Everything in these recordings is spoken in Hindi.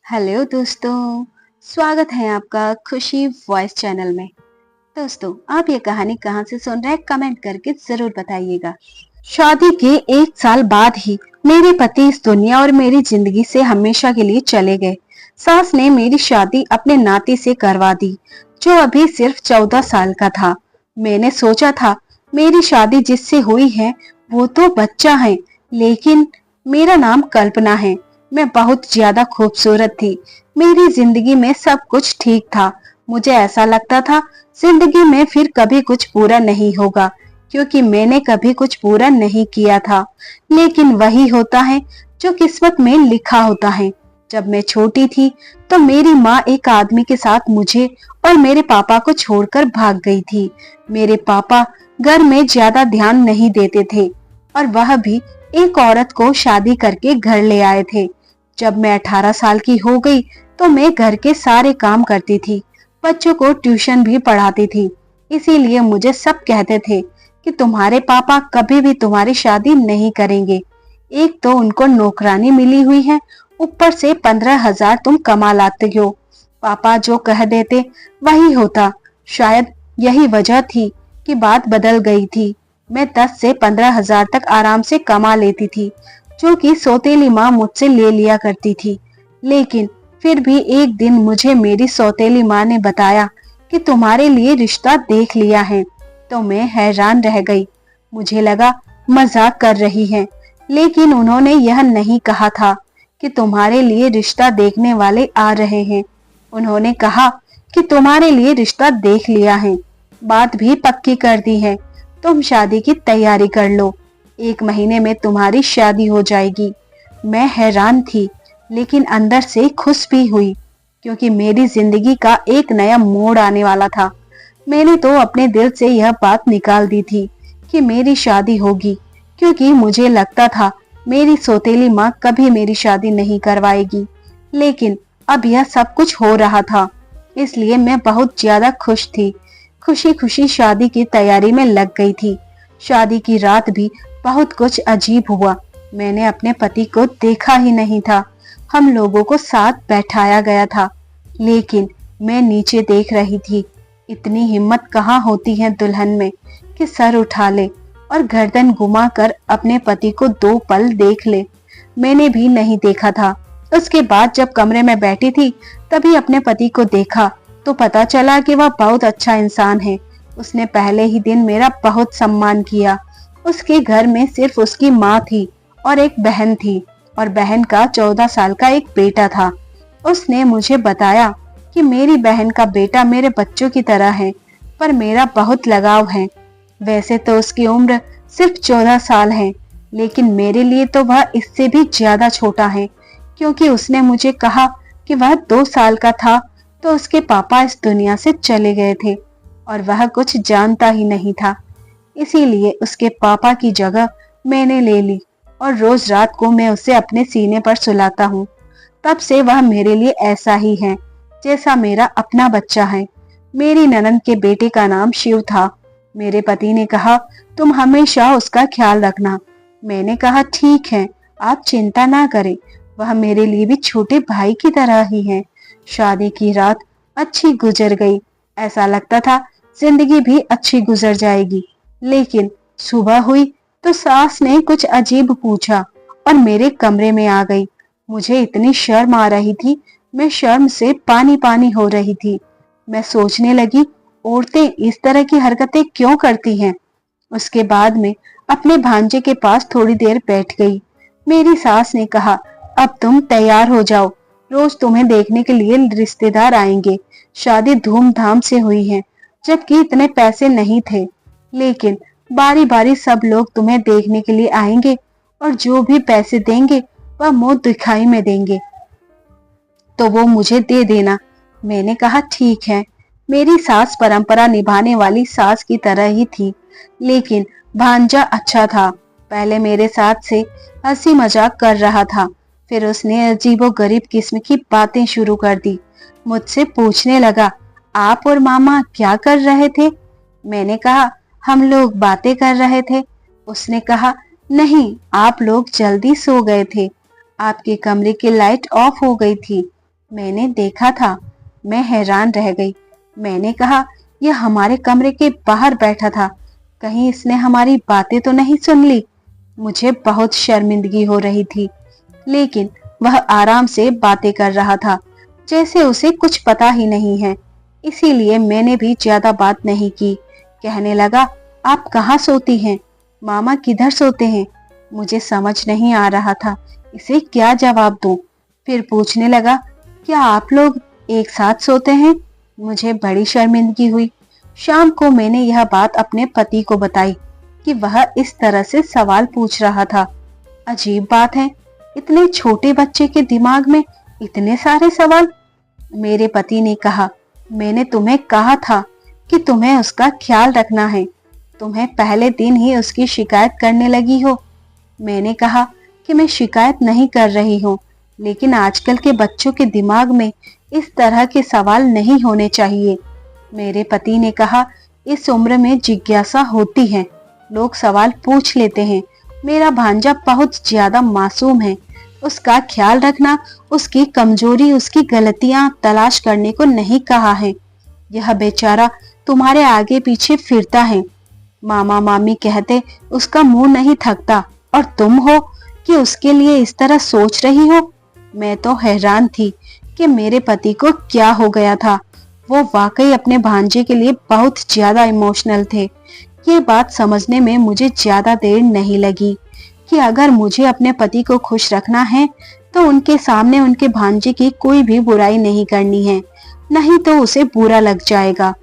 हेलो दोस्तों, स्वागत है आपका खुशी वॉइस चैनल में। दोस्तों, आप ये कहानी कहाँ से सुन रहे हैं कमेंट करके जरूर बताइएगा। शादी के 1 साल बाद ही मेरे पति इस दुनिया और मेरी जिंदगी से हमेशा के लिए चले गए। सास ने मेरी शादी अपने नाती से करवा दी, जो अभी सिर्फ 14 साल का था। मैंने सोचा था मेरी शादी जिससे हुई है वो तो बच्चा है, लेकिन मेरा नाम कल्पना है। मैं बहुत ज्यादा खूबसूरत थी। मेरी जिंदगी में सब कुछ ठीक था। मुझे ऐसा लगता था जिंदगी में फिर कभी कुछ पूरा नहीं होगा, क्योंकि मैंने कभी कुछ पूरा नहीं किया था। लेकिन वही होता है जो किस्मत में लिखा होता है। जब मैं छोटी थी तो मेरी माँ एक आदमी के साथ मुझे और मेरे पापा को छोड़कर भाग गई थी। मेरे पापा घर में ज्यादा ध्यान नहीं देते थे और वह भी एक औरत को शादी करके घर ले आए थे। जब मैं 18 साल की हो गई तो मैं घर के सारे काम करती थी, बच्चों को ट्यूशन भी पढ़ाती थी। इसीलिए मुझे सब कहते थे कि तुम्हारे पापा कभी भी तुम्हारी शादी नहीं करेंगे। एक तो उनको नौकरानी मिली हुई है, ऊपर से 15,000 तुम कमा लाते हो। पापा जो कह देते वही होता। शायद यही वजह थी कि बात बदल गई थी। मैं 10 से 15,000 तक आराम से कमा लेती थी, जो कि सौतेली माँ मुझसे ले लिया करती थी। लेकिन फिर भी एक दिन मुझे मेरी सौतेली माँ ने बताया कि तुम्हारे लिए रिश्ता देख लिया है। तो मैं हैरान रह गई। मुझे लगा मजाक कर रही है, लेकिन उन्होंने यह नहीं कहा था कि तुम्हारे लिए रिश्ता देखने वाले आ रहे हैं। उन्होंने कहा कि तुम्हारे लिए रिश्ता देख लिया है, बात भी पक्की कर दी है। तुम शादी की तैयारी कर लो, 1 महीने में तुम्हारी शादी हो जाएगी। मैं हैरान थी, लेकिन अंदर से खुश भी हुई, क्योंकि मेरी जिंदगी का एक नया मोड़ आने वाला था। मैंने तो अपने दिल से यह बात निकाल दी थी कि मेरी शादी होगी, क्योंकि मुझे लगता था मेरी सौतेली माँ कभी मेरी शादी नहीं करवाएगी। लेकिन अब यह सब कुछ हो रहा था, इसलिए मैं बहुत ज्यादा खुश थी। खुशी खुशी शादी की तैयारी में लग गई थी। शादी की रात भी बहुत कुछ अजीब हुआ। मैंने अपने पति को देखा ही नहीं था। हम लोगों को साथ बैठाया गया था, लेकिन मैं नीचे देख रही थी। इतनी हिम्मत कहाँ होती है दुल्हन में कि सर उठा ले और गर्दन घुमाकर अपने पति को 2 पल देख ले। मैंने भी नहीं देखा था। उसके बाद जब कमरे में बैठी थी तभी अपने पति को देखा तो पता चला कि वह बहुत अच्छा इंसान है। उसने पहले ही दिन मेरा बहुत सम्मान किया। उसके घर में सिर्फ उसकी माँ थी और एक बहन थी, और बहन का 14 साल का एक बेटा था। उसने मुझे बताया कि मेरी बहन का बेटा मेरे बच्चों की तरह है, पर मेरा बहुत लगाव है। वैसे तो उसकी उम्र सिर्फ 14 साल है, लेकिन मेरे लिए तो वह इससे भी ज्यादा छोटा है, क्योंकि उसने मुझे कहा कि वह 2 साल का था तो उसके पापा इस दुनिया से चले गए थे और वह कुछ जानता ही नहीं था। इसीलिए उसके पापा की जगह मैंने ले ली और रोज रात को मैं उसे अपने सीने पर सुलाता हूँ। तब से वह मेरे लिए ऐसा ही है जैसा मेरा अपना बच्चा है। मेरी ननद के बेटे का नाम शिव था। मेरे पति ने कहा तुम हमेशा उसका ख्याल रखना। मैंने कहा ठीक है, आप चिंता ना करें, वह मेरे लिए भी छोटे भाई की तरह ही है। शादी की रात अच्छी गुजर गई। ऐसा लगता था जिंदगी भी अच्छी गुजर जाएगी। लेकिन सुबह हुई तो सास ने कुछ अजीब पूछा और मेरे कमरे में आ गई। मुझे इतनी शर्म आ रही थी, मैं शर्म से पानी पानी हो रही थी। मैं सोचने लगी औरतें इस तरह की हरकतें क्यों करती हैं। उसके बाद में अपने भांजे के पास थोड़ी देर बैठ गई। मेरी सास ने कहा अब तुम तैयार हो जाओ, रोज तुम्हें देखने के लिए रिश्तेदार आएंगे। शादी धूमधाम से हुई है, जबकि इतने पैसे नहीं थे, लेकिन बारी बारी सब लोग तुम्हें देखने के लिए आएंगे और जो भी पैसे देंगे वह मुंह दिखाई में देंगे, तो वो मुझे दे देना। मैंने कहा ठीक है। मेरी सास परंपरा निभाने वाली सास की तरह ही थी, लेकिन भांजा अच्छा था। पहले मेरे साथ से हंसी मजाक कर रहा था, फिर उसने अजीबो गरीब किस्म की बातें शुरू कर दी। मुझसे पूछने लगा आप और मामा क्या कर रहे थे। मैंने कहा हम लोग बातें कर रहे थे। उसने कहा नहीं, आप लोग जल्दी सो गए थे, आपके कमरे की लाइट ऑफ हो गई थी। मैंने देखा था। मैं हैरान रह गई। मैंने कहा, यह हमारे कमरे के बाहर बैठा था। कहीं इसने हमारी बातें तो नहीं सुन ली। मुझे बहुत शर्मिंदगी हो रही थी, लेकिन वह आराम से बातें कर रहा था, जैसे उसे कुछ पता ही नहीं है। इसीलिए मैंने भी ज्यादा बात नहीं की। कहने लगा, आप कहाँ सोती हैं? मामा किधर सोते हैं? मुझे समझ नहीं आ रहा था इसे क्या जवाब दूं। फिर पूछने लगा, क्या आप लोग एक साथ सोते हैं? मुझे बड़ी शर्मिंदगी हुई। शाम को मैंने यह बात अपने पति को बताई कि वह इस तरह से सवाल पूछ रहा था। अजीब बात है, इतने छोटे बच्चे के दिमाग में इतने सारे सवाल। मेरे पति ने कहा, मैंने तुम्हें कहा था कि तुम्हें उसका ख्याल रखना है। तुम्हें पहले दिन ही उसकी शिकायत करने लगी हो। मैंने कहा कि मैं शिकायत नहीं कर रही हूँ, लेकिन आजकल के बच्चों के दिमाग में इस तरह के सवाल नहीं होने चाहिए। मेरे पति ने कहा, इस उम्र में जिज्ञासा होती है, लोग सवाल पूछ लेते हैं। मेरा भांजा बहुत ज्यादा मासूम है। उसका ख्याल रखना, उसकी कमजोरी, उसकी गलतियां तलाश करने को नहीं कहा है। यह बेचारा तुम्हारे आगे पीछे फिरता है। मामा मामी कहते उसका मुंह नहीं थकता, और तुम हो कि उसके लिए इस तरह सोच रही हो। मैं तो हैरान थी कि मेरे पति को क्या हो गया था। वो वाकई अपने भांजे के लिए बहुत ज्यादा इमोशनल थे। ये बात समझने में मुझे ज्यादा देर नहीं लगी कि अगर मुझे अपने पति को खुश रखना है तो उनके सामने उनके भांजे की कोई भी बुराई नहीं करनी है, नहीं तो उसे बुरा लग जाएगा।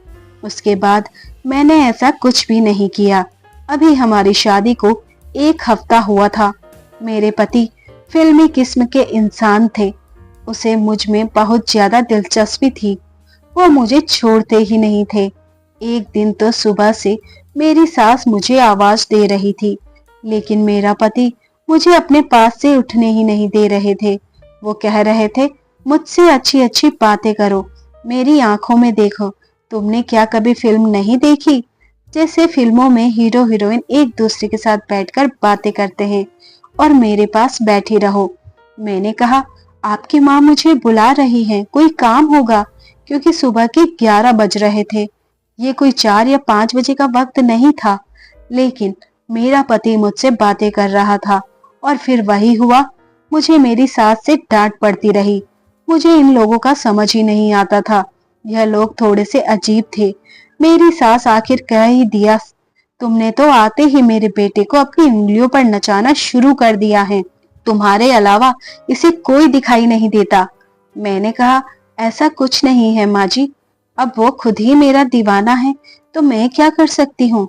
उसके बाद मैंने ऐसा कुछ भी नहीं किया। अभी हमारी शादी को 1 हफ्ता हुआ था। मेरे पति फिल्मी किस्म के इंसान थे। उसे मुझ में बहुत ज्यादा दिलचस्पी थी। वो मुझे छोड़ते ही नहीं थे। एक दिन तो सुबह से मेरी सास मुझे आवाज दे रही थी, लेकिन मेरा पति मुझे अपने पास से उठने ही नहीं दे रहे थे। वो कह रहे थे, मुझसे अच्छी अच्छी बातें करो, मेरी आंखों में देखो। तुमने क्या कभी फिल्म नहीं देखी? जैसे फिल्मों में हीरो हीरोइन एक दूसरे के साथ बैठकर बातें करते हैं और मेरे पास बैठी रहो। मैंने कहा, आपकी माँ मुझे बुला रही है, कोई काम होगा, क्योंकि सुबह के 11 बज रहे थे। ये कोई 4 या 5 बजे का वक्त नहीं था। लेकिन मेरा पति मुझसे बातें कर रहा था और फिर वही हुआ। मुझे मेरी सास से डांट पड़ती रही। मुझे इन लोगों का समझ ही नहीं आता था। यह लोग थोड़े से अजीब थे। मेरी सास आखिर कह ही दिया, तुमने तो आते ही मेरे बेटे को अपनी उंगलियों पर नचाना शुरू कर दिया है। तुम्हारे अलावा इसे कोई दिखाई नहीं देता। मैंने कहा, ऐसा कुछ नहीं है माँ जी। अब वो खुद ही मेरा दीवाना है, तो मैं क्या कर सकती हूँ।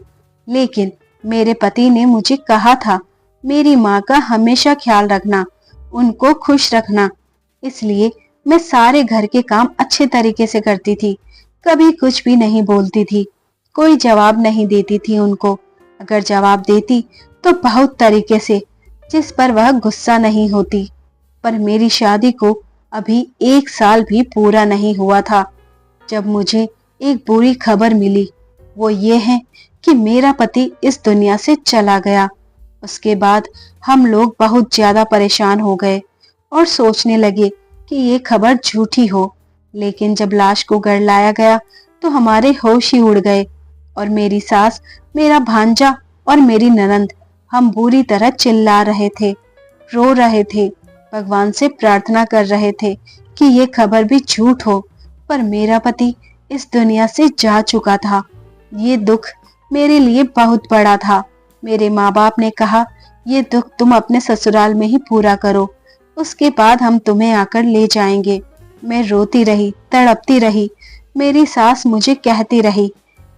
लेकिन मेरे पति ने मुझे कहा था, मेरी माँ का हमेशा ख्याल रखना, उनको खुश रखना। इसलिए मैं सारे घर के काम अच्छे तरीके से करती थी, कभी कुछ भी नहीं बोलती थी, कोई जवाब नहीं देती थी उनको। अगर जवाब देती तो बहुत तरीके से, जिस पर वह गुस्सा नहीं होती। पर मेरी शादी को अभी 1 साल भी पूरा नहीं हुआ था जब मुझे एक बुरी खबर मिली। वो ये है कि मेरा पति इस दुनिया से चला गया। उसके बाद हम लोग बहुत ज्यादा परेशान हो गए और सोचने लगे कि ये खबर झूठी हो। लेकिन जब लाश को घर लाया गया तो हमारे होश ही उड़ गए, और मेरी सास, मेरा भांजा और मेरी ननंद, हम बुरी तरह चिल्ला रहे थे, रो रहे थे, भगवान से प्रार्थना कर रहे थे कि ये खबर भी झूठ हो। पर मेरा पति इस दुनिया से जा चुका था। ये दुख मेरे लिए बहुत बड़ा था। मेरे माँ बाप ने कहा, ये दुख तुम अपने ससुराल में ही पूरा करो, उसके बाद हम तुम्हें आकर ले जाएंगे। मैं रोती रही, तड़पती रही। मेरी सास मुझे कहती रही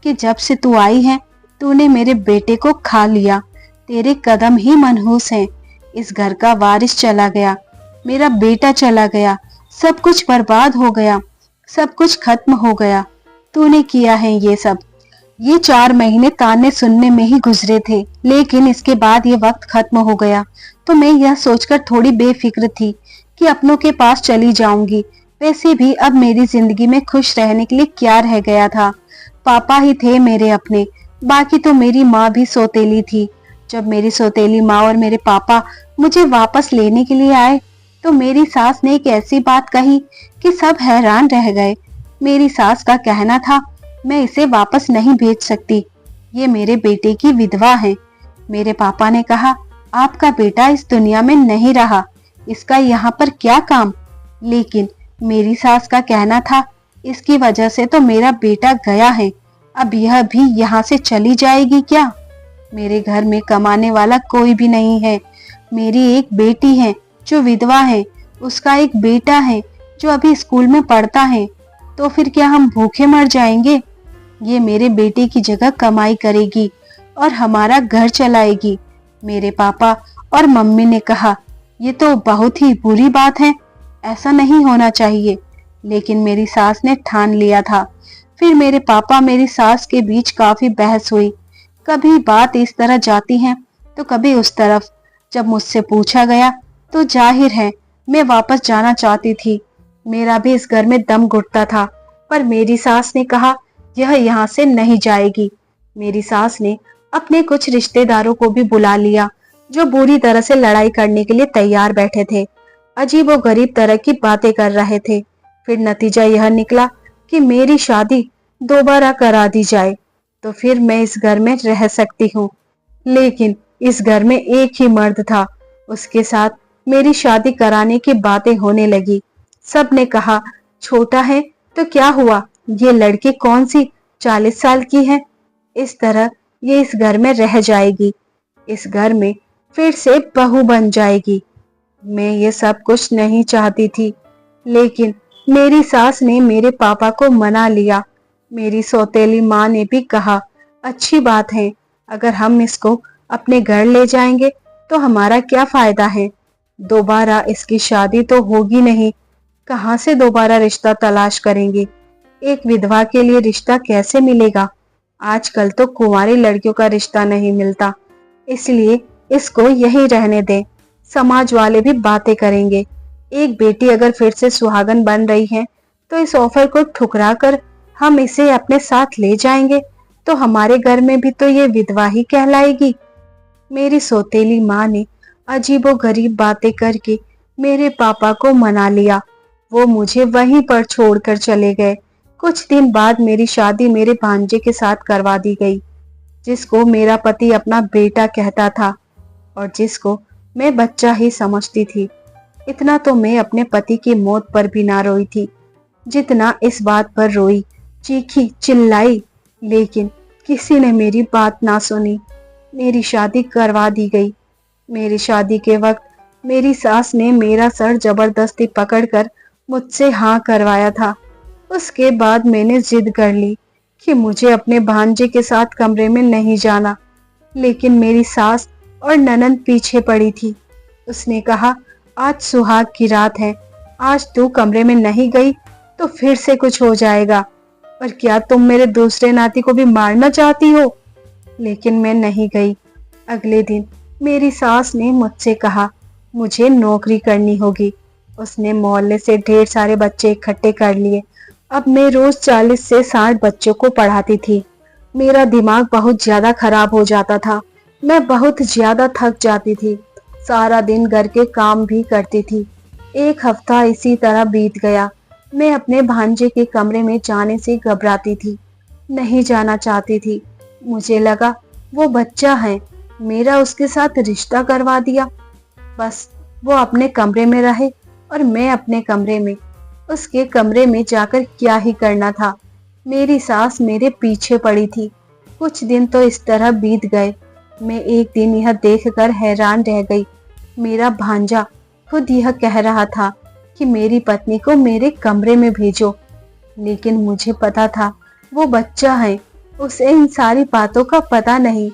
कि जब से तू आई है, तूने मेरे बेटे को खा लिया, तेरे कदम ही मनहूस हैं। इस घर का वारिस चला गया, मेरा बेटा चला गया, सब कुछ बर्बाद हो गया, सब कुछ खत्म हो गया। तूने किया है ये सब। ये 4 महीने ताने सुनने में ही गुजरे थे, लेकिन इसके बाद ये वक्त खत्म हो गया तो मैं यह सोचकर थोड़ी बेफिक्र थी कि अपनों के पास चली जाऊंगी। वैसे भी अब मेरी जिंदगी में खुश रहने के लिए क्या रह गया था। पापा ही थे मेरे अपने, बाकी तो मेरी माँ भी सौतेली थी। जब मेरी सौतेली माँ और मेरे पापा मुझे वापस लेने के लिए आए तो मेरी सास ने एक ऐसी बात कही कि सब हैरान रह गए। मेरी सास का कहना था, मैं इसे वापस नहीं भेज सकती, ये मेरे बेटे की विधवा है। मेरे पापा ने कहा, आपका बेटा इस दुनिया में नहीं रहा, इसका यहाँ पर क्या काम। लेकिन मेरी सास का कहना था, इसकी वजह से तो मेरा बेटा गया है, अब यह भी यहाँ से चली जाएगी क्या। मेरे घर में कमाने वाला कोई भी नहीं है। मेरी एक बेटी है जो विधवा है, उसका एक बेटा है जो अभी स्कूल में पढ़ता है। तो फिर क्या हम भूखे मर जाएंगे। ये मेरे बेटे की जगह कमाई करेगी और हमारा घर चलाएगी। मेरे पापा और मम्मी ने कहा, ये तो बहुत ही बुरी बात है, ऐसा नहीं होना चाहिए। लेकिन मेरी सास ने ठान लिया था। फिर मेरे पापा मेरी सास के बीच काफी बहस हुई। कभी बात इस तरह जाती है तो कभी उस तरफ। जब मुझसे पूछा गया तो जाहिर है मैं वापस जाना चाहती थी। मेरा भी इस घर में दम घुटता था, पर मेरी सास ने कहा, यह यहाँ से नहीं जाएगी। मेरी सास ने अपने कुछ रिश्तेदारों को भी बुला लिया जो बुरी तरह से लड़ाई करने के लिए तैयार बैठे थे। अजीब व गरीब तरह की बातें कर रहे थे। फिर नतीजा यह निकला कि मेरी शादी दोबारा करा दी जाए तो फिर मैं इस घर में रह सकती हूँ। लेकिन इस घर में एक ही मर्द था, उसके साथ मेरी शादी कराने की बातें होने लगी। सब ने कहा, छोटा है तो क्या हुआ, ये लड़की कौन सी 40 साल की है, इस तरह ये इस घर में रह जाएगी, इस घर में फिर से बहू बन जाएगी। मैं ये सब कुछ नहीं चाहती थी, लेकिन मेरी सास ने मेरे पापा को मना लिया। मेरी सौतेली माँ ने भी कहा, अच्छी बात है, अगर हम इसको अपने घर ले जाएंगे तो हमारा क्या फायदा है, दोबारा इसकी शादी तो होगी नहीं, कहाँ से दोबारा रिश्ता तलाश करेंगे। एक विधवा के लिए रिश्ता कैसे मिलेगा, आजकल तो कुंवारी लड़कियों का रिश्ता नहीं मिलता, इसलिए इसको यहीं रहने दें। समाज वाले भी बातें करेंगे। एक बेटी अगर फिर से सुहागन बन रही है तो इस ऑफर को ठुकरा कर हम इसे अपने साथ ले जाएंगे तो हमारे घर में भी तो ये विधवा ही कहलाएगी। मेरी सौतेली माँ ने अजीबोगरीब बातें करके मेरे पापा को मना लिया। वो मुझे वहीं पर छोड़कर चले गए। कुछ दिन बाद मेरी शादी मेरे भांजे के साथ करवा दी गई, जिसको मेरा पति अपना बेटा कहता था और जिसको मैं बच्चा ही समझती थी। इतना तो मैं अपने पति की मौत पर भी ना रोई थी जितना इस बात पर रोई, चीखी चिल्लाई, लेकिन किसी ने मेरी बात ना सुनी। मेरी शादी करवा दी गई। मेरी शादी के वक्त मेरी सास ने मेरा सर जबरदस्ती पकड़कर मुझसे हाँ करवाया था। उसके बाद मैंने जिद कर ली कि मुझे अपने भांजे के साथ कमरे में नहीं जाना, लेकिन मेरी सास और ननंद पीछे पड़ी थी। उसने कहा, आज सुहाग की रात है, आज तू कमरे में नहीं गई तो फिर से कुछ हो जाएगा, और क्या तुम मेरे दूसरे नाती को भी मारना चाहती हो। लेकिन मैं नहीं गई। अगले दिन मेरी सास ने मुझसे कहा, मुझे नौकरी करनी होगी। उसने मोहल्ले से ढेर सारे बच्चे इकट्ठे कर लिए। अब मैं रोज 40 से 60 बच्चों को पढ़ाती थी। मेरा दिमाग बहुत ज्यादा खराब हो जाता था। मैं बहुत ज्यादा थक जाती थी। सारा दिन घर के काम भी करती थी। एक हफ्ता इसी तरह बीत गया। मैं अपने भांजे के कमरे में जाने से घबराती थी, नहीं जाना चाहती थी। मुझे लगा वो बच्चा है, मेरा उसके साथ रिश्ता करवा दिया, बस वो अपने कमरे में रहे और मैं अपने कमरे में। उसके कमरे में जाकर क्या ही करना था। मेरी सास मेरे पीछे पड़ी थी। कुछ दिन तो इस तरह बीत गए। मैं एक दिन यह देखकर हैरान रह गई। मेरा भांजा खुद यह कह रहा था कि मेरी पत्नी को मेरे कमरे में भेजो, लेकिन मुझे पता था वो बच्चा है, उसे इन सारी बातों का पता नहीं,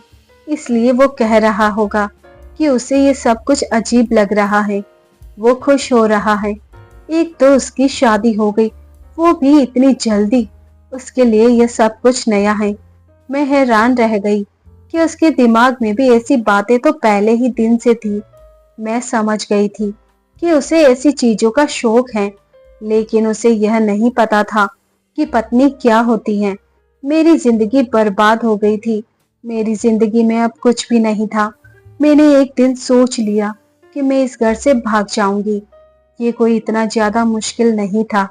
इसलिए वो कह रहा होगा कि उसे ये सब कुछ अजीब लग रहा है। वो खुश हो रहा है। एक तो उसकी शादी हो गई, वो भी इतनी जल्दी। उसके लिए ये सब कुछ नया है। मैं हैरान रह गई कि उसके दिमाग में भी ऐसी बातें तो पहले ही दिन से थी। मैं समझ गई थी कि उसे ऐसी चीजों का शौक है, लेकिन उसे यह नहीं पता था कि पत्नी क्या होती है। मेरी जिंदगी बर्बाद हो गई थी। मेरी जिंदगी में अब कुछ भी नहीं था। मैंने एक दिन सोच लिया कि मैं इस घर से भाग जाऊंगी। ये कोई इतना ज्यादा मुश्किल नहीं था,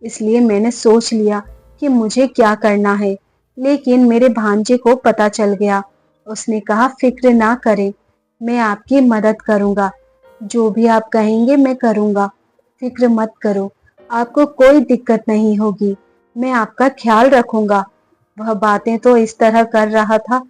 इसलिए मैंने सोच लिया कि मुझे क्या करना है। लेकिन मेरे भांजे को पता चल गया। उसने कहा, फिक्र ना करें, मैं आपकी मदद करूंगा, जो भी आप कहेंगे मैं करूंगा, फिक्र मत करो, आपको कोई दिक्कत नहीं होगी, मैं आपका ख्याल रखूंगा। वह बातें तो इस तरह कर रहा था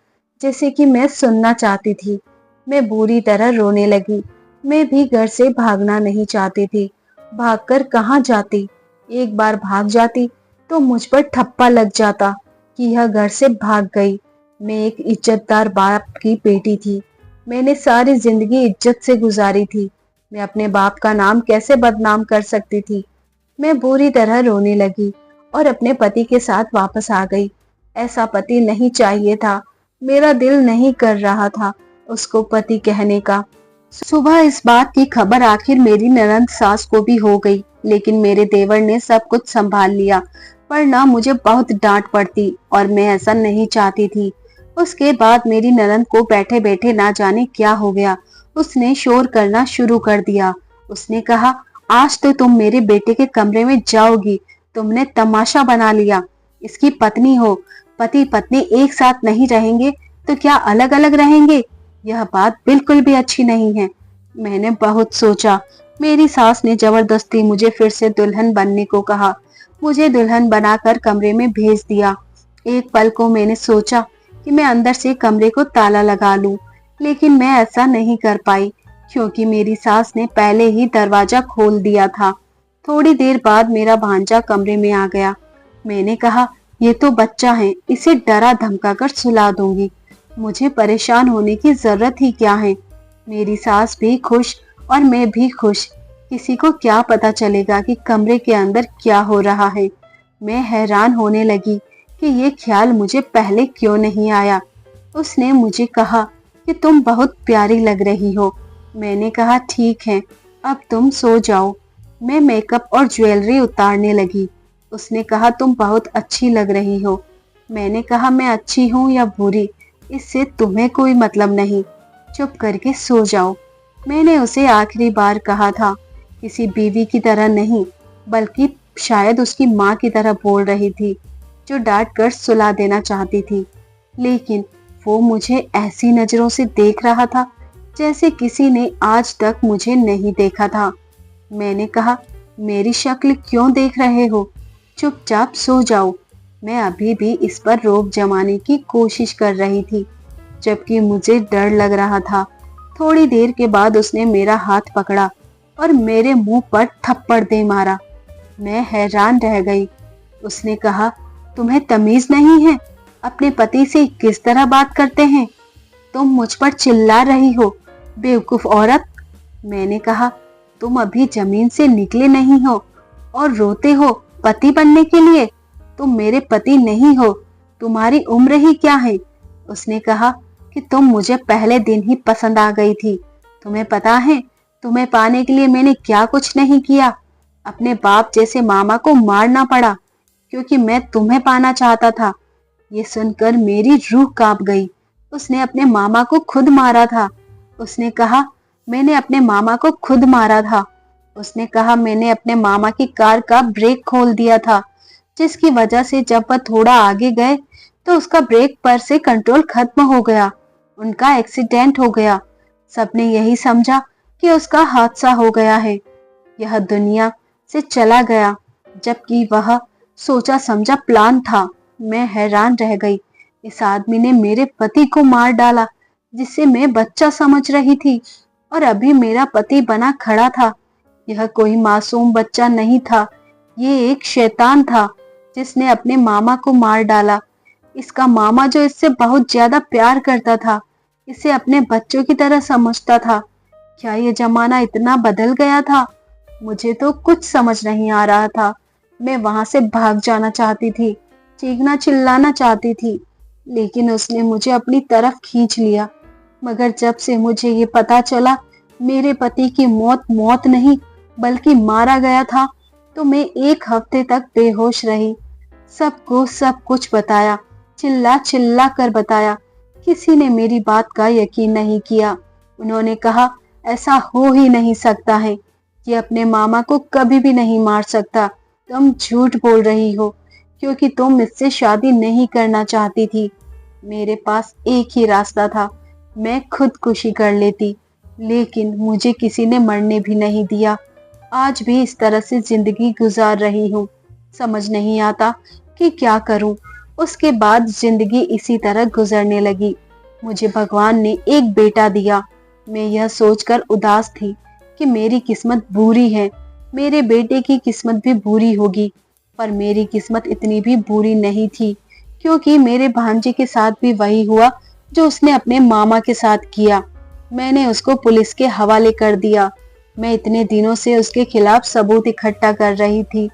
जैसे कि मैं सुनना चाहती थी। मैं बुरी तरह रोने लगी। मैं भी घर से भागना नहीं चाहती थी। भागकर कहाँ जाती? एक बार भाग जाती तो मुझ पर ठप्पा लग जाता कि यह घर से भाग गई। मैं एक इज्जतदार बाप की बेटी थी। मैंने सारी जिंदगी इज्जत से गुजारी थी। मैं अपने बाप का नाम कैसे बदनाम कर सकती थी? मैं बुरी तरह रोने लगी और अपने पति के साथ वापस आ गई। ऐसा पति नहीं चाहिए था। मेरा दिल नहीं कर रहा था उसको पति कहने का। सुबह इस बात की खबर आखिर मेरी ननंद सास को भी हो गई, लेकिन मेरे देवर ने सब कुछ संभाल लिया, वरना मुझे बहुत डांट पड़ती और मैं ऐसा नहीं चाहती थी। उसके बाद मेरी ननंद को बैठे बैठे ना जाने क्या हो गया, उसने शोर करना शुरू कर दिया। उसने कहा, आज तो तुम मेरे बेटे के कमरे में जाओगी, तुमने तमाशा बना लिया। इसकी पत्नी हो, पति पत्नी एक साथ नहीं रहेंगे तो क्या अलग अलग रहेंगे? यह बात बिल्कुल भी अच्छी नहीं है। मैंने बहुत सोचा। मेरी सास ने जबरदस्ती मुझे फिर से दुल्हन बनने को कहा। मुझे दुल्हन बनाकर कमरे में भेज दिया। एक पल को मैंने सोचा कि मैं अंदर से कमरे को ताला लगा लूं, लेकिन मैं ऐसा नहीं कर पाई क्योंकि मेरी सास ने पहले ही दरवाजा खोल दिया था। थोड़ी देर बाद मेरा भांजा कमरे में आ गया। मैंने कहा, ये तो बच्चा है, इसे डरा धमका कर सुला दूंगी, मुझे परेशान होने की जरूरत ही क्या है। मेरी सास भी खुश और मैं भी खुश। किसी को क्या पता चलेगा कि कमरे के अंदर क्या हो रहा है। मैं हैरान होने लगी कि ये ख्याल मुझे पहले क्यों नहीं आया। उसने मुझे कहा कि तुम बहुत प्यारी लग रही हो। मैंने कहा, ठीक है, अब तुम सो जाओ। मैं मेकअप और ज्वेलरी उतारने लगी। उसने कहा, तुम बहुत अच्छी लग रही हो। मैंने कहा, मैं अच्छी हूँ या बुरी, इससे तुम्हें कोई मतलब नहीं, चुप करके सो जाओ। मैंने उसे आखिरी बार कहा था, किसी बीवी की तरह नहीं, बल्कि शायद उसकी माँ की तरह बोल रही थी, जो डांट कर सुला देना चाहती थी। लेकिन वो मुझे ऐसी नजरों से देख रहा था जैसे किसी ने आज तक मुझे नहीं देखा था। मैंने कहा, मेरी शक्ल क्यों देख रहे हो? चुपचाप सो जाओ। मैं अभी भी इस पर रोक जमाने की कोशिश कर रही थी, जबकि मुझे डर लग रहा था। थोड़ी देर के बाद उसने मेरा हाथ पकड़ा और मेरे मुंह पर थप्पड़ दे मारा। मैं हैरान रह गई। उसने कहा, तुम्हें तमीज नहीं है? अपने पति से किस तरह बात करते हैं? तुम मुझ पर चिल्ला रही हो, बेवकूफ औरत। मैंने कहा, तुम अभी जमीन से निकले नहीं हो और रोते हो पति बनने के लिए। तुम मेरे पति नहीं हो, तुम्हारी उम्र ही क्या है? उसने कहा कि तुम मुझे पहले दिन ही पसंद आ गई थी। तुम्हें पता है, तुम्हें पाने के लिए मैंने क्या कुछ नहीं किया। अपने बाप जैसे मामा को मारना पड़ा क्योंकि मैं तुम्हें पाना चाहता था। ये सुनकर मेरी रूह कांप गई। उसने अपने मामा को खुद मारा था। उसने कहा, मैंने अपने मामा को खुद मारा था। उसने कहा, मैंने अपने मामा की कार का ब्रेक खोल दिया था, जिसकी वजह से जब वह थोड़ा आगे गए तो उसका ब्रेक पर से कंट्रोल खत्म हो गया। उनका एक्सीडेंट हो गया। सबने यही समझा कि उसका हादसा हो गया है। यह दुनिया से चला गया, जबकि वह सोचा समझा प्लान था। मैं हैरान रह गई। इस आदमी ने मेरे पति को मार डाला, जिसे मैं बच्चा समझ रही थी, और अभी मेरा पति बना खड़ा था। यह कोई मासूम बच्चा नहीं था, ये एक शैतान था जिसने अपने मामा को मार डाला। इसका मामा, जो इससे बहुत ज्यादा प्यार करता था, इसे अपने बच्चों की तरह समझता था। क्या ये जमाना इतना बदल गया था? मुझे तो कुछ समझ नहीं आ रहा था। मैं वहां से भाग जाना चाहती थी, चीखना चिल्लाना चाहती थी, लेकिन उसने मुझे अपनी तरफ खींच लिया। मगर जब से मुझे ये पता चला मेरे पति की मौत मौत नहीं बल्कि मारा गया था, तो मैं एक हफ्ते तक बेहोश रही। सबको सब कुछ बताया, चिल्ला चिल्ला कर बताया। किसी ने मेरी बात का यकीन नहीं किया। उन्होंने कहा, ऐसा हो ही नहीं सकता है, ये अपने मामा को कभी भी नहीं मार सकता। तुम झूठ बोल रही हो, क्योंकि तुम मुझसे शादी नहीं करना चाहती थी। मेरे पास एक ही रास्ता था, मैं खुदकुशी कर लेती, लेकिन मुझे किसी ने मरने भी नहीं दिया। आज भी इस तरह से जिंदगी गुजार रही हूँ। समझ नहीं आता कि क्या करूँ। उसके बाद जिंदगी इसी तरह गुजरने लगी। मुझे भगवान ने एक बेटा दिया। मैं यह सोचकर उदास थी कि मेरी किस्मत बुरी है, मेरे बेटे की किस्मत भी बुरी होगी। पर मेरी किस्मत इतनी भी बुरी नहीं थी, क्योंकि मेरे भांजे के साथ भी वही हुआ जो उसने अपने मामा के साथ किया। मैंने उसको पुलिस के हवाले कर दिया। मैं इतने दिनों से उसके खिलाफ सबूत इकट्ठा कर रही थी।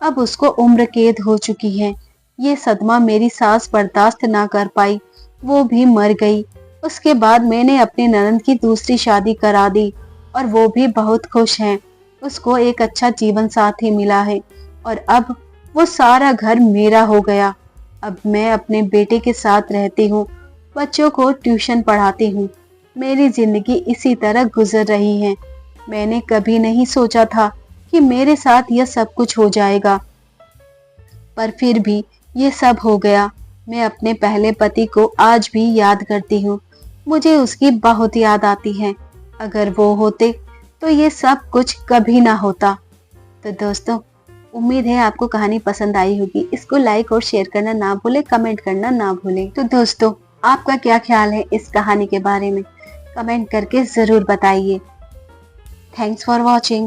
अब उसको उम्र कैद हो चुकी है। ये सदमा मेरी सास बर्दाश्त ना कर पाई, वो भी मर गई। उसके बाद मैंने अपनी ननद की दूसरी शादी करा दी और वो भी बहुत खुश है। उसको एक अच्छा जीवन साथी मिला है और अब वो सारा घर मेरा हो गया। अब मैं अपने बेटे के साथ रहती हूँ, बच्चों को ट्यूशन पढ़ाती हूँ। मेरी जिंदगी इसी तरह गुजर रही है। मैंने कभी नहीं सोचा था कि मेरे साथ यह सब कुछ हो जाएगा, पर फिर भी ये सब हो गया। मैं अपने पहले पति को आज भी याद करती हूँ। मुझे उसकी बहुत याद आती है। अगर वो होते तो ये सब कुछ कभी ना होता। तो दोस्तों, उम्मीद है आपको कहानी पसंद आई होगी। इसको लाइक और शेयर करना ना भूलें, कमेंट करना ना भूलें। तो दोस्तों, आपका क्या ख्याल है इस कहानी के बारे में? कमेंट करके जरूर बताइए। Thanks for watching.